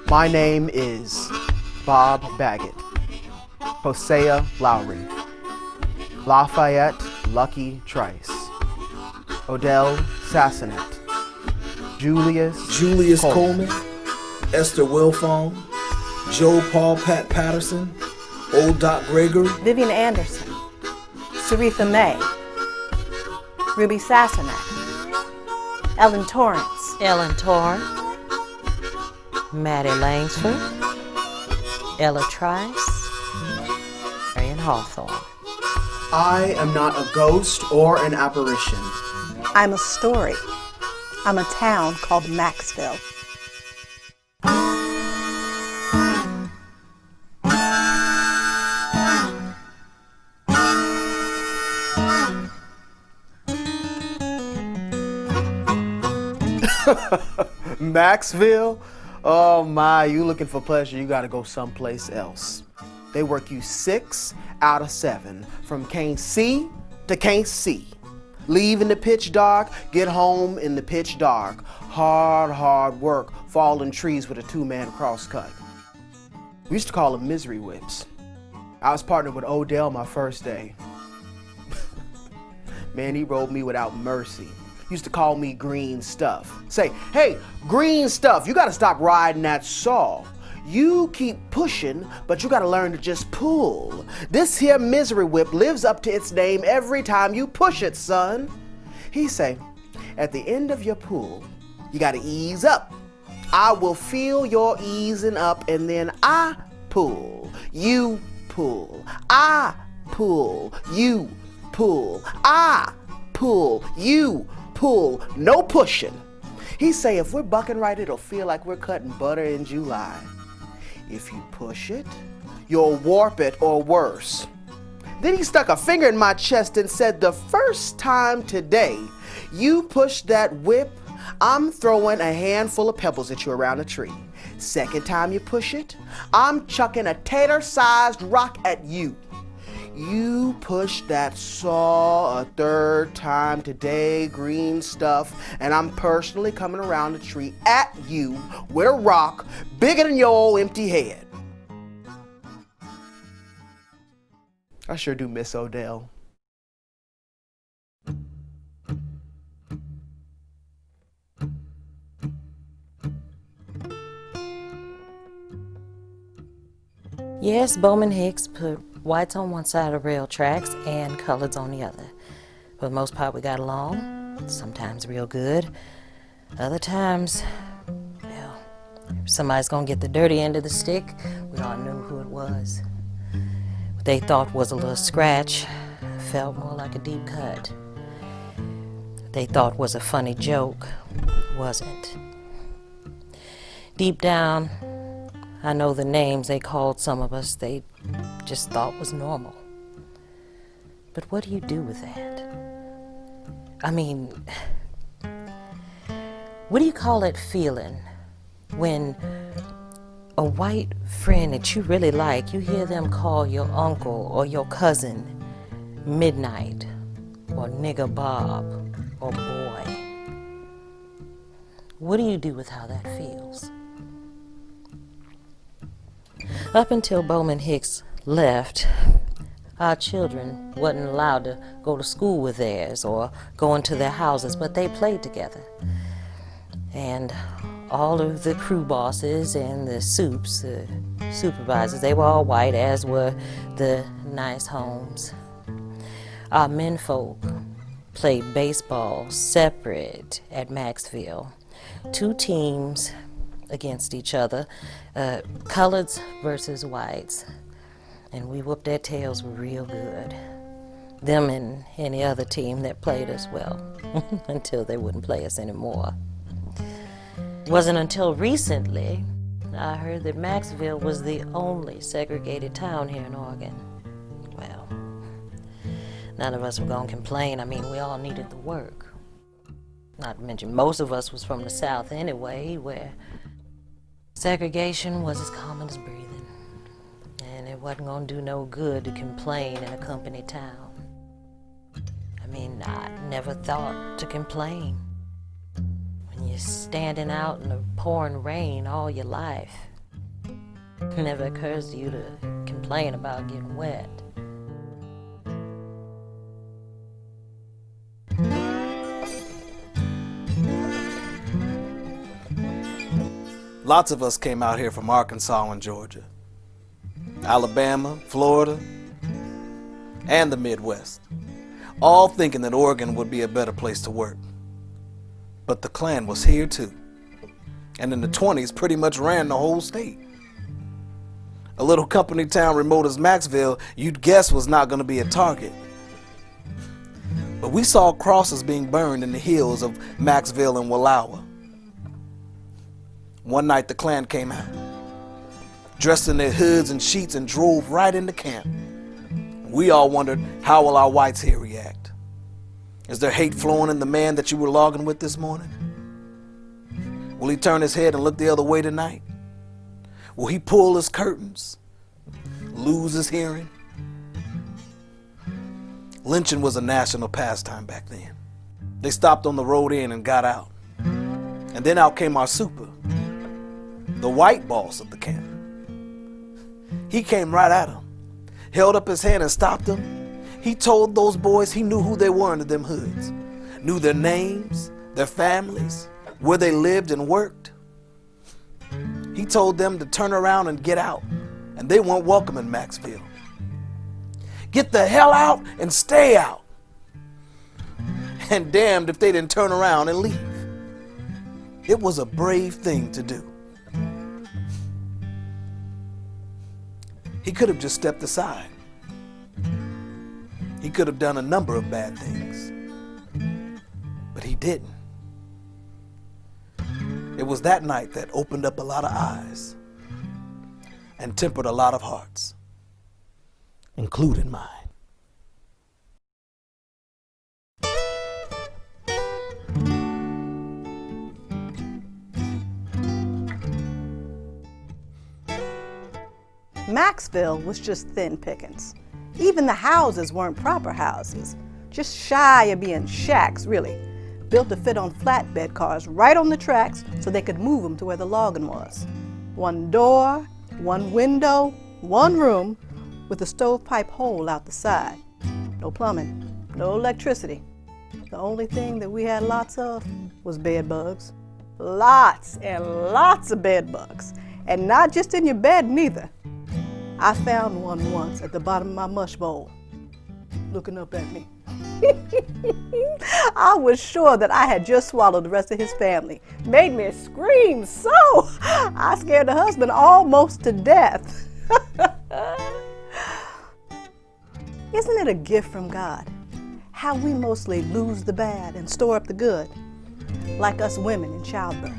My name is Bob Baggett, Hosea Lowry, Lafayette Lucky Trice, Odell Sassonet, Julius Coleman, Esther Wilfong, Joe Paul Pat Patterson, Old Doc Gregory, Vivian Anderson, Saritha May, Ruby Sassonet, Ellen Torrance, Maddie Langsford, Ella Trice, Marion Hawthorne. I am not a ghost or an apparition. I'm a story. I'm a town called Maxville. Maxville? Oh my, you looking for pleasure, you gotta go someplace else. They work you 6 out of 7, from can't see to can't see. Leave in the pitch dark, get home in the pitch dark. Hard work, falling trees with a 2-man crosscut. We used to call them misery whips. I was partnered with Odell my first day. Man, he rode me without mercy. Used to call me green stuff. Say, hey, green stuff, you gotta stop riding that saw. You keep pushing, but you gotta learn to just pull. This here misery whip lives up to its name every time you push it, son. He say, at the end of your pull, you gotta ease up. I will feel your easing up, and then I pull. You pull. I pull. You pull. I pull. You pull. No pushing. He say if we're bucking right, it'll feel like we're cutting butter in July. If you push it, you'll warp it or worse. Then he stuck a finger in my chest and said, the first time today you push that whip, I'm throwing a handful of pebbles at you around the tree. Second time you push it, I'm chucking a tater-sized rock at you. You push that saw a third time today, green stuff, and I'm personally coming around the tree at you with a rock bigger than your old empty head. I sure do miss Odell. Yes, Bowman Hicks put whites on one side of rail tracks and coloreds on the other. For the most part, we got along, sometimes real good. Other times, well, if somebody's gonna get the dirty end of the stick, we all knew who it was. What they thought was a little scratch felt more like a deep cut. What they thought was a funny joke wasn't. Deep down, I know the names they called some of us, they just thought was normal. But what do you do with that? I mean, what do you call that feeling when a white friend that you really like, you hear them call your uncle or your cousin Midnight or Nigger Bob or Boy? What do you do with how that feels? Up until Bowman Hicks left, our children wasn't allowed to go to school with theirs or go into their houses, but they played together. And all of the crew bosses and the supervisors, they were all white, as were the nice homes. Our menfolk played baseball separate at Maxville. 2 teams against each other, coloreds versus whites. And we whooped their tails real good. Them and any other team that played us well, until they wouldn't play us anymore. It wasn't until recently I heard that Maxville was the only segregated town here in Oregon. Well, none of us were gonna complain. I mean, we all needed the work. Not to mention, most of us was from the South anyway, where segregation was as common as breathing. And it wasn't gonna do no good to complain in a company town. I mean, I never thought to complain. When you're standing out in the pouring rain all your life, It never occurs to you to complain about getting wet. Lots of us came out here from Arkansas and Georgia, Alabama, Florida, and the Midwest, all thinking that Oregon would be a better place to work. But the Klan was here too, and in the 20s pretty much ran the whole state. A little company town remote as Maxville, you'd guess was not going to be a target. But we saw crosses being burned in the hills of Maxville and Wallowa. One night the Klan came out, dressed in their hoods and sheets, and drove right into camp. We all wondered, how will our whites here react? Is there hate flowing in the man that you were logging with this morning? Will he turn his head and look the other way tonight? Will he pull his curtains, lose his hearing? Lynching was a national pastime back then. They stopped on the road in and got out. And then out came our super, the white boss of the camp. He came right at him, held up his hand and stopped him. He told those boys he knew who they were into them hoods, knew their names, their families, where they lived and worked. He told them to turn around and get out, and they weren't welcome in Maxville. Get the hell out and stay out. And damned if they didn't turn around and leave. It was a brave thing to do. He could have just stepped aside. He could have done a number of bad things. But he didn't. It was that night that opened up a lot of eyes and tempered a lot of hearts, including mine. Maxville was just thin pickings. Even the houses weren't proper houses, just shy of being shacks, really, built to fit on flatbed cars right on the tracks so they could move them to where the logging was. One door, one window, one room with a stovepipe hole out the side. No plumbing, no electricity. The only thing that we had lots of was bed bugs. Lots and lots of bed bugs. And not just in your bed, neither. I found one once at the bottom of my mush bowl, looking up at me. I was sure that I had just swallowed the rest of his family. Made me scream so. I scared the husband almost to death. Isn't it a gift from God? How we mostly lose the bad and store up the good, like us women in childbirth.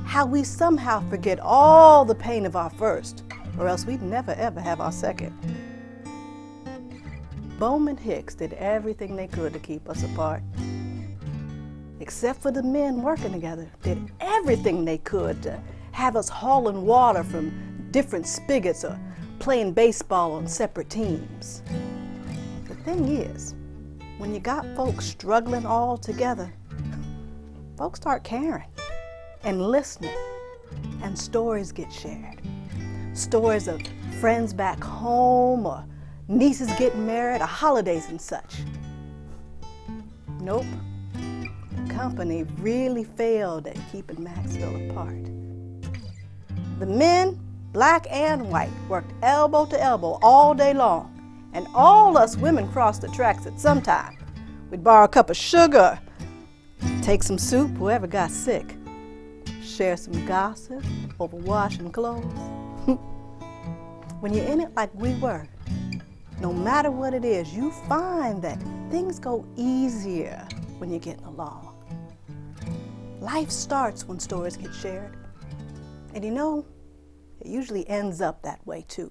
How we somehow forget all the pain of our first, or else we'd never ever have our second. Bowman Hicks did everything they could to keep us apart. Except for the men working together, did everything they could to have us hauling water from different spigots or playing baseball on separate teams. The thing is, when you got folks struggling all together, folks start caring and listening, and stories get shared. Stories of friends back home, or nieces getting married, or holidays and such. Nope, the company really failed at keeping Maxville apart. The men, black and white, worked elbow to elbow all day long, and all us women crossed the tracks at some time. We'd borrow a cup of sugar, take some soup, whoever got sick, share some gossip over washing clothes. When you're in it like we were, no matter what it is, you find that things go easier when you're getting along. Life starts when stories get shared. And you know, it usually ends up that way too.